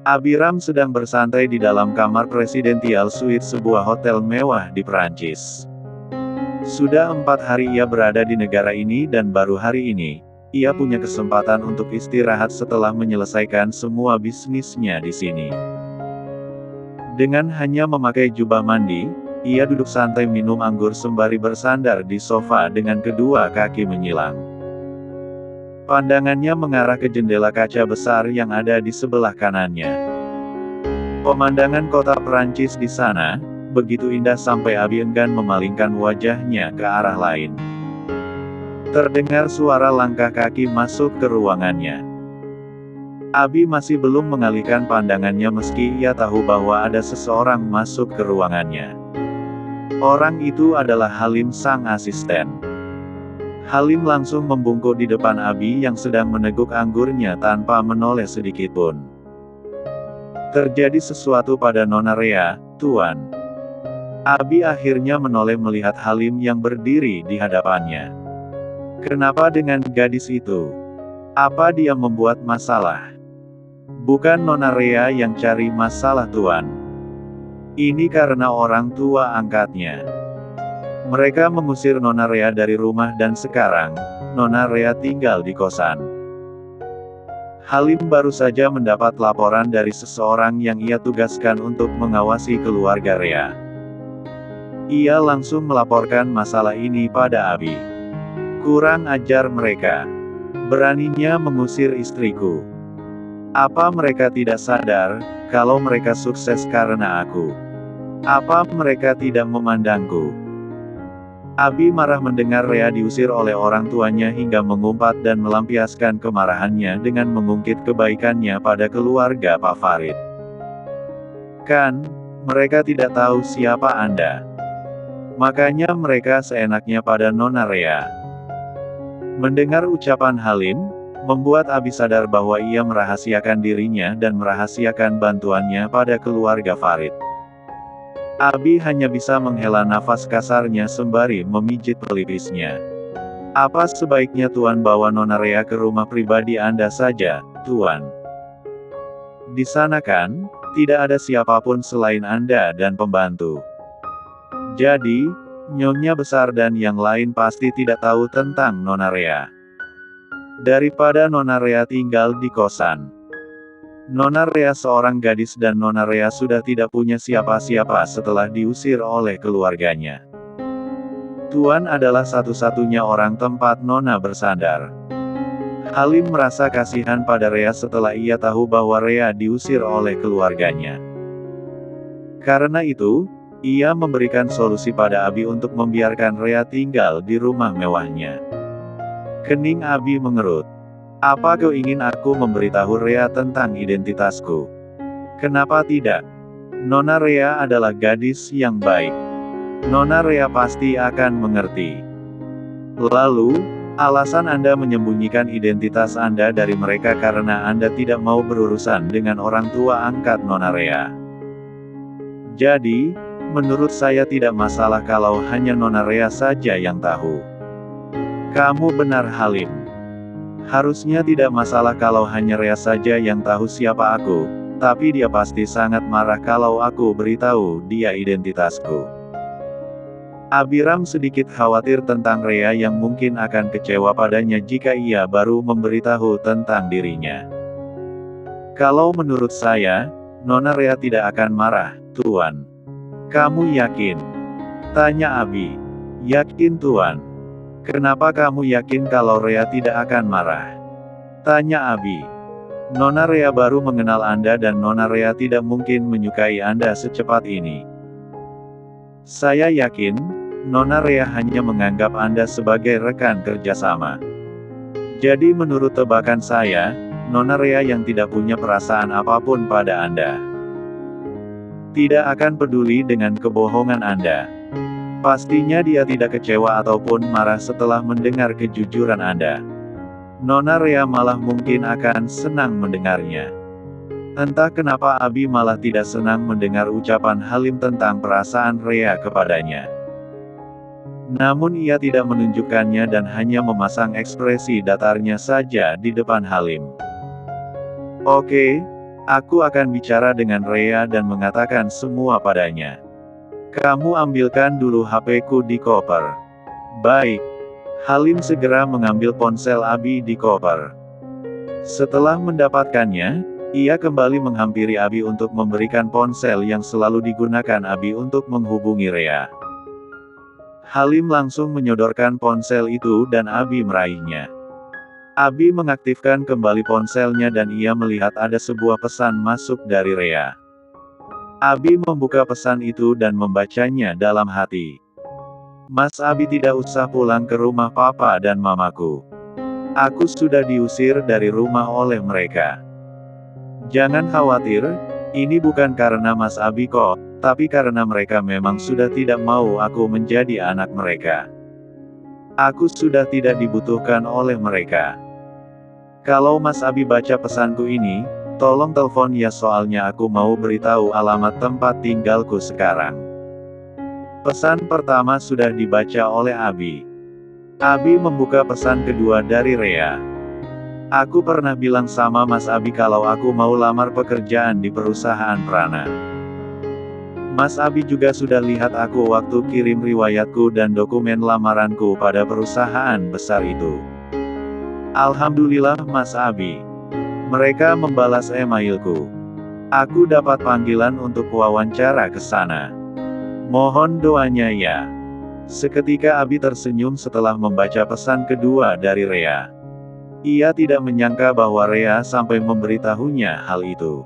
Abiram sedang bersantai di dalam kamar presidential suite sebuah hotel mewah di Perancis. Sudah 4 hari ia berada di negara ini dan baru hari ini, ia punya kesempatan untuk istirahat setelah menyelesaikan semua bisnisnya di sini. Dengan hanya memakai jubah mandi, ia duduk santai minum anggur sembari bersandar di sofa dengan kedua kaki menyilang. Pandangannya mengarah ke jendela kaca besar yang ada di sebelah kanannya. Pemandangan kota Perancis di sana, begitu indah sampai Abi enggan memalingkan wajahnya ke arah lain. Terdengar suara langkah kaki masuk ke ruangannya. Abi masih belum mengalihkan pandangannya meski ia tahu bahwa ada seseorang masuk ke ruangannya. Orang itu adalah Halim sang asisten. Halim langsung membungkuk di depan Abi yang sedang meneguk anggurnya tanpa menoleh sedikitpun. Terjadi sesuatu pada Nona Rea, Tuan. Abi akhirnya menoleh melihat Halim yang berdiri di hadapannya. Kenapa dengan gadis itu? Apa dia membuat masalah? Bukan Nona Rea yang cari masalah Tuan. Ini karena orang tua angkatnya. Mereka mengusir Nona Rea dari rumah dan sekarang, Nona Rea tinggal di kosan. Halim baru saja mendapat laporan dari seseorang yang ia tugaskan untuk mengawasi keluarga Rea. Ia langsung melaporkan masalah ini pada Abi. Kurang ajar mereka. Beraninya mengusir istriku. Apa mereka tidak sadar, kalau mereka sukses karena aku? Apa mereka tidak memandangku? Abi marah mendengar Rea diusir oleh orang tuanya hingga mengumpat dan melampiaskan kemarahannya dengan mengungkit kebaikannya pada keluarga Pak Farid. Kan, mereka tidak tahu siapa Anda. Makanya mereka seenaknya pada Nona Rea. Mendengar ucapan Halim, membuat Abi sadar bahwa ia merahasiakan dirinya dan merahasiakan bantuannya pada keluarga Farid. Abi hanya bisa menghela nafas kasarnya sembari memijit pelipisnya. Apa sebaiknya Tuan bawa Nona Rea ke rumah pribadi Anda saja, Tuan? Di sana kan, tidak ada siapapun selain Anda dan pembantu. Jadi, Nyonya besar dan yang lain pasti tidak tahu tentang Nona Rea. Daripada Nona Rea tinggal di kosan. Nona Rea seorang gadis dan Nona Rea sudah tidak punya siapa-siapa setelah diusir oleh keluarganya. Tuan adalah satu-satunya orang tempat Nona bersandar. Halim merasa kasihan pada Rea setelah ia tahu bahwa Rea diusir oleh keluarganya. Karena itu, ia memberikan solusi pada Abi untuk membiarkan Rea tinggal di rumah mewahnya. Kening Abi mengerut. Apa kau ingin aku memberitahu Rea tentang identitasku? Kenapa tidak? Nona Rea adalah gadis yang baik. Nona Rea pasti akan mengerti. Lalu, alasan Anda menyembunyikan identitas Anda dari mereka karena Anda tidak mau berurusan dengan orang tua angkat Nona Rea. Jadi, menurut saya tidak masalah kalau hanya Nona Rea saja yang tahu. Kamu benar Halim. Harusnya tidak masalah kalau hanya Rea saja yang tahu siapa aku, tapi dia pasti sangat marah kalau aku beritahu dia identitasku. Abiram sedikit khawatir tentang Rea yang mungkin akan kecewa padanya jika ia baru memberitahu tentang dirinya. Kalau menurut saya, Nona Rea tidak akan marah, Tuan. Kamu yakin? Tanya Abi. Yakin Tuan. Kenapa kamu yakin kalau Rea tidak akan marah? Tanya Abi. Nona Rea baru mengenal Anda dan Nona Rea tidak mungkin menyukai Anda secepat ini. Saya yakin, Nona Rea hanya menganggap Anda sebagai rekan kerjasama. Jadi menurut tebakan saya, Nona Rea yang tidak punya perasaan apapun pada Anda. Tidak akan peduli dengan kebohongan Anda. Pastinya dia tidak kecewa ataupun marah setelah mendengar kejujuran Anda. Nona Rea malah mungkin akan senang mendengarnya. Entah kenapa Abi malah tidak senang mendengar ucapan Halim tentang perasaan Rea kepadanya. Namun ia tidak menunjukkannya dan hanya memasang ekspresi datarnya saja di depan Halim. Oke, Aku akan bicara dengan Rea dan mengatakan semua padanya. Kamu ambilkan dulu HP-ku di koper. Baik. Halim segera mengambil ponsel Abi di koper. Setelah mendapatkannya, ia kembali menghampiri Abi untuk memberikan ponsel yang selalu digunakan Abi untuk menghubungi Rea. Halim langsung menyodorkan ponsel itu dan Abi meraihnya. Abi mengaktifkan kembali ponselnya dan ia melihat ada sebuah pesan masuk dari Rea. Abi membuka pesan itu dan membacanya dalam hati. Mas Abi tidak usah pulang ke rumah papa dan mamaku. Aku sudah diusir dari rumah oleh mereka. Jangan khawatir, ini bukan karena Mas Abi kok, tapi karena mereka memang sudah tidak mau aku menjadi anak mereka. Aku sudah tidak dibutuhkan oleh mereka. Kalau Mas Abi baca pesanku ini, tolong telepon ya soalnya aku mau beritahu alamat tempat tinggalku sekarang. Pesan pertama sudah dibaca oleh Abi. Abi membuka pesan kedua dari Rea. Aku pernah bilang sama Mas Abi kalau aku mau lamar pekerjaan di perusahaan Prana. Mas Abi juga sudah lihat aku waktu kirim riwayatku dan dokumen lamaranku pada perusahaan besar itu. Alhamdulillah Mas Abi. Mereka membalas emailku. Aku dapat panggilan untuk wawancara ke sana. Mohon doanya ya. Seketika Abi tersenyum setelah membaca pesan kedua dari Rea. Ia tidak menyangka bahwa Rea sampai memberitahunya hal itu.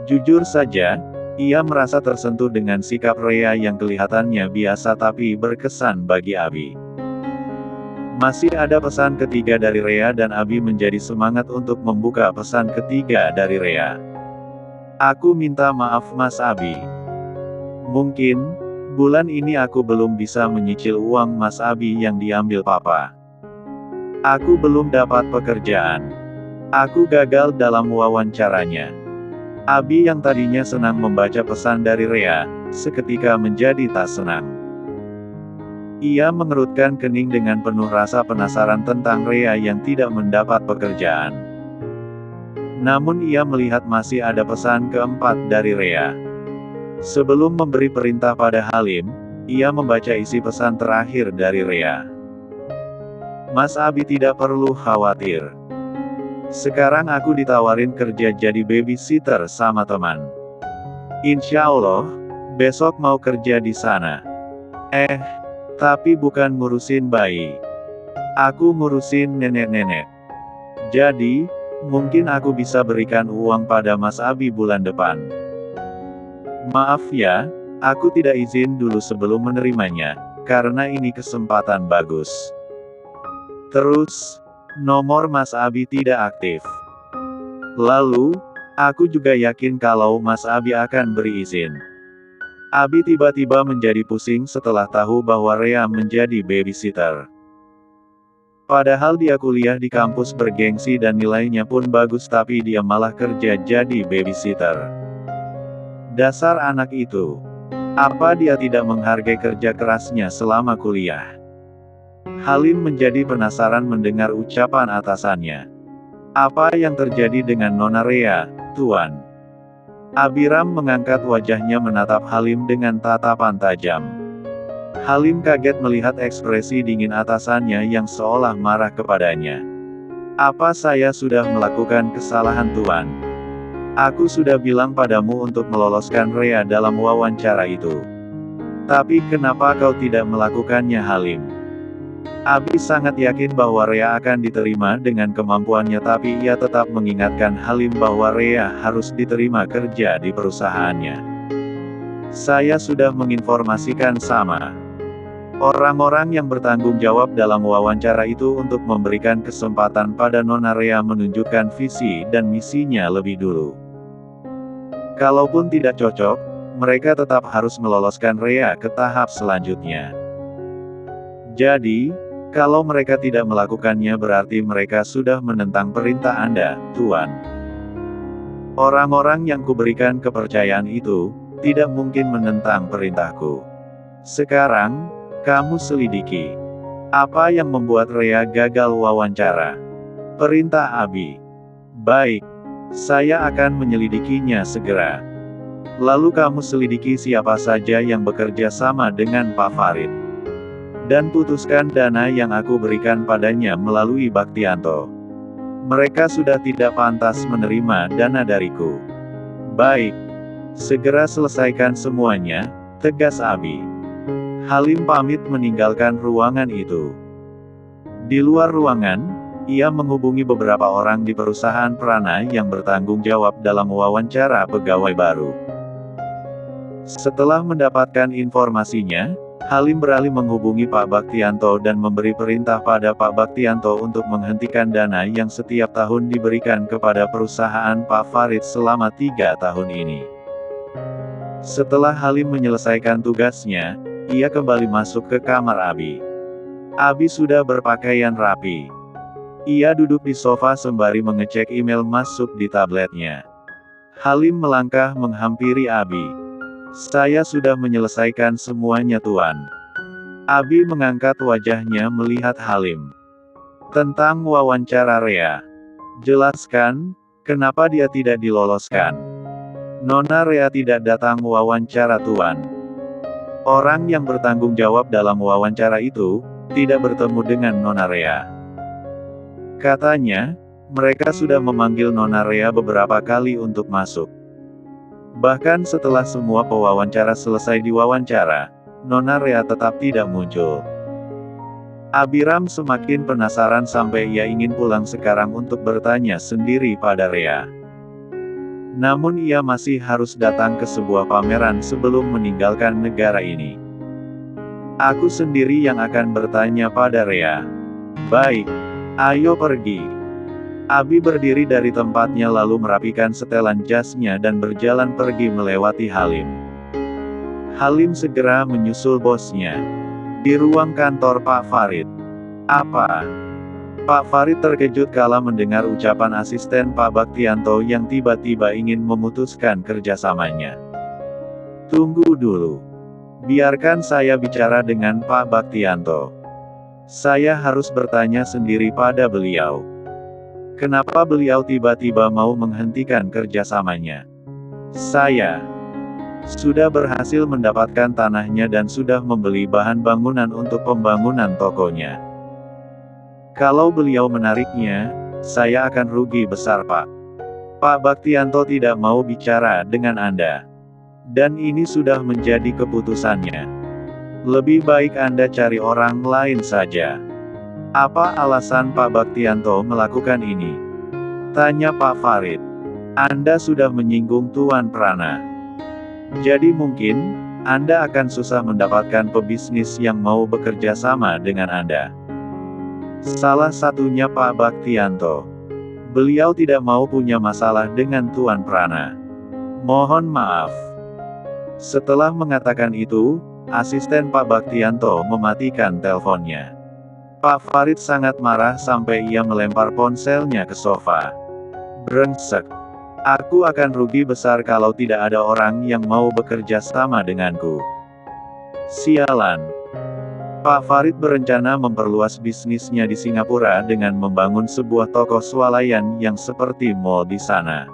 Jujur saja, ia merasa tersentuh dengan sikap Rea yang kelihatannya biasa tapi berkesan bagi Abi. Masih ada pesan ketiga dari Rea dan Abi menjadi semangat untuk membuka pesan ketiga dari Rea. Aku minta maaf Mas Abi. Mungkin, bulan ini aku belum bisa menyicil uang Mas Abi yang diambil Papa. Aku belum dapat pekerjaan. Aku gagal dalam wawancaranya. Abi yang tadinya senang membaca pesan dari Rea, seketika menjadi tak senang. Ia mengerutkan kening dengan penuh rasa penasaran tentang Rea yang tidak mendapat pekerjaan. Namun ia melihat masih ada pesan keempat dari Rea. Sebelum memberi perintah pada Halim, ia membaca isi pesan terakhir dari Rea. Mas Abi tidak perlu khawatir. Sekarang aku ditawarin kerja jadi babysitter sama teman. Insya Allah, besok mau kerja di sana. Tapi bukan ngurusin bayi. Aku ngurusin nenek-nenek. Jadi, mungkin aku bisa berikan uang pada Mas Abi bulan depan. Maaf ya, aku tidak izin dulu sebelum menerimanya, karena ini kesempatan bagus. Terus, nomor Mas Abi tidak aktif. Lalu, aku juga yakin kalau Mas Abi akan beri izin. Abi tiba-tiba menjadi pusing setelah tahu bahwa Rea menjadi babysitter. Padahal dia kuliah di kampus bergengsi dan nilainya pun bagus tapi dia malah kerja jadi babysitter. Dasar anak itu. Apa dia tidak menghargai kerja kerasnya selama kuliah? Halim menjadi penasaran mendengar ucapan atasannya. Apa yang terjadi dengan Nona Rea, Tuan? Abiram mengangkat wajahnya menatap Halim dengan tatapan tajam. Halim kaget melihat ekspresi dingin atasannya yang seolah marah kepadanya. Apa saya sudah melakukan kesalahan Tuan? Aku sudah bilang padamu untuk meloloskan Rea dalam wawancara itu. Tapi kenapa kau tidak melakukannya Halim? Abi sangat yakin bahwa Rea akan diterima dengan kemampuannya tapi ia tetap mengingatkan Halim bahwa Rea harus diterima kerja di perusahaannya. Saya sudah menginformasikan sama orang-orang yang bertanggung jawab dalam wawancara itu untuk memberikan kesempatan pada Nona Rea menunjukkan visi dan misinya lebih dulu. Kalaupun tidak cocok, mereka tetap harus meloloskan Rea ke tahap selanjutnya. Jadi, kalau mereka tidak melakukannya berarti mereka sudah menentang perintah Anda, Tuan. Orang-orang yang kuberikan kepercayaan itu, tidak mungkin menentang perintahku. Sekarang, kamu selidiki. Apa yang membuat Rea gagal wawancara? Perintah Abi. Baik. Saya akan menyelidikinya segera. Lalu kamu selidiki siapa saja yang bekerja sama dengan Pak Farid. Dan putuskan dana yang aku berikan padanya melalui Baktianto. Mereka sudah tidak pantas menerima dana dariku. Baik. Segera selesaikan semuanya, tegas Abi. Halim pamit meninggalkan ruangan itu. Di luar ruangan, ia menghubungi beberapa orang di perusahaan Prana yang bertanggung jawab dalam wawancara pegawai baru. Setelah mendapatkan informasinya, Halim beralih menghubungi Pak Baktianto dan memberi perintah pada Pak Baktianto untuk menghentikan dana yang setiap tahun diberikan kepada perusahaan Pak Farid selama 3 tahun ini. Setelah Halim menyelesaikan tugasnya, ia kembali masuk ke kamar Abi. Abi sudah berpakaian rapi. Ia duduk di sofa sembari mengecek email masuk di tabletnya. Halim melangkah menghampiri Abi. Saya sudah menyelesaikan semuanya Tuan. Abi mengangkat wajahnya melihat Halim. Tentang wawancara Rea. Jelaskan, kenapa dia tidak diloloskan. Nona Rea tidak datang wawancara Tuan. Orang yang bertanggung jawab dalam wawancara itu, tidak bertemu dengan Nona Rea. Katanya, mereka sudah memanggil Nona Rea beberapa kali untuk masuk. Bahkan setelah semua pewawancara selesai diwawancara, Nona Rea tetap tidak muncul. Abiram semakin penasaran sampai ia ingin pulang sekarang untuk bertanya sendiri pada Rea. Namun ia masih harus datang ke sebuah pameran sebelum meninggalkan negara ini. Aku sendiri yang akan bertanya pada Rea. Baik, ayo pergi. Abi berdiri dari tempatnya lalu merapikan setelan jasnya dan berjalan pergi melewati Halim. Halim segera menyusul bosnya. Di ruang kantor Pak Farid. Apa? Pak Farid terkejut kala mendengar ucapan asisten Pak Baktianto yang tiba-tiba ingin memutuskan kerjasamanya. Tunggu dulu. Biarkan saya bicara dengan Pak Baktianto. Saya harus bertanya sendiri pada beliau. Kenapa beliau tiba-tiba mau menghentikan kerjasamanya? Saya sudah berhasil mendapatkan tanahnya dan sudah membeli bahan bangunan untuk pembangunan tokonya. Kalau beliau menariknya, saya akan rugi besar Pak. Pak Baktianto tidak mau bicara dengan Anda. Dan ini sudah menjadi keputusannya. Lebih baik Anda cari orang lain saja. Apa alasan Pak Baktianto melakukan ini? Tanya Pak Farid. Anda sudah menyinggung Tuan Prana. Jadi mungkin, Anda akan susah mendapatkan pebisnis yang mau bekerja sama dengan Anda. Salah satunya Pak Baktianto. Beliau tidak mau punya masalah dengan Tuan Prana. Mohon maaf. Setelah mengatakan itu, asisten Pak Baktianto mematikan teleponnya. Pak Farid sangat marah sampai ia melempar ponselnya ke sofa. Brengsek. Aku akan rugi besar kalau tidak ada orang yang mau bekerja sama denganku. Sialan. Pak Farid berencana memperluas bisnisnya di Singapura dengan membangun sebuah toko swalayan yang seperti mall di sana.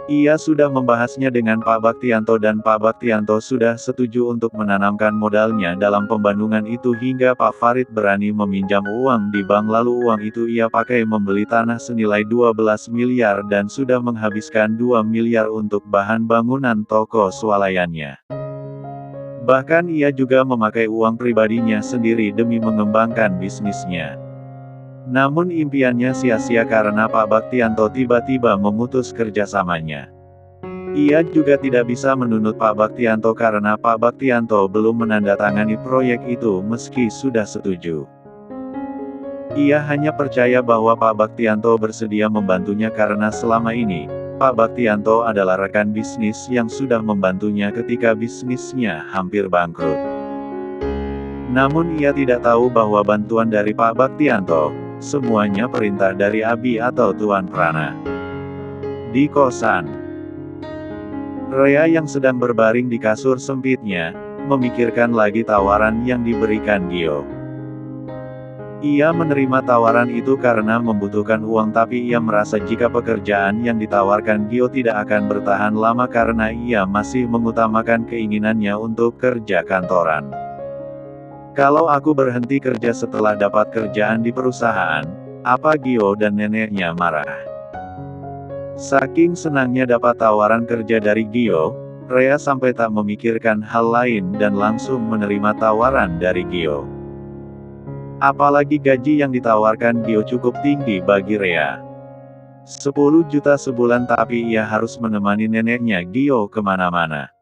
Ia sudah membahasnya dengan Pak Baktianto dan Pak Baktianto sudah setuju untuk menanamkan modalnya dalam pembangunan itu hingga Pak Farid berani meminjam uang di bank lalu uang itu ia pakai membeli tanah senilai 12 miliar dan sudah menghabiskan 2 miliar untuk bahan bangunan toko swalayannya. Bahkan ia juga memakai uang pribadinya sendiri demi mengembangkan bisnisnya. Namun impiannya sia-sia karena Pak Baktianto tiba-tiba memutus kerjasamanya. Ia juga tidak bisa menuntut Pak Baktianto karena Pak Baktianto belum menandatangani proyek itu meski sudah setuju. Ia hanya percaya bahwa Pak Baktianto bersedia membantunya karena selama ini, Pak Baktianto adalah rekan bisnis yang sudah membantunya ketika bisnisnya hampir bangkrut. Namun ia tidak tahu bahwa bantuan dari Pak Baktianto, semuanya perintah dari Abi atau Tuan Prana. Di kosan, Rea yang sedang berbaring di kasur sempitnya, memikirkan lagi tawaran yang diberikan Gio. Ia menerima tawaran itu karena membutuhkan uang, tapi ia merasa jika pekerjaan yang ditawarkan Gio tidak akan bertahan lama karena ia masih mengutamakan keinginannya untuk kerja kantoran. Kalau aku berhenti kerja setelah dapat kerjaan di perusahaan, apa Gio dan neneknya marah? Saking senangnya dapat tawaran kerja dari Gio, Rea sampai tak memikirkan hal lain dan langsung menerima tawaran dari Gio. Apalagi gaji yang ditawarkan Gio cukup tinggi bagi Rea. 10 juta sebulan, tapi ia harus menemani neneknya Gio kemana-mana.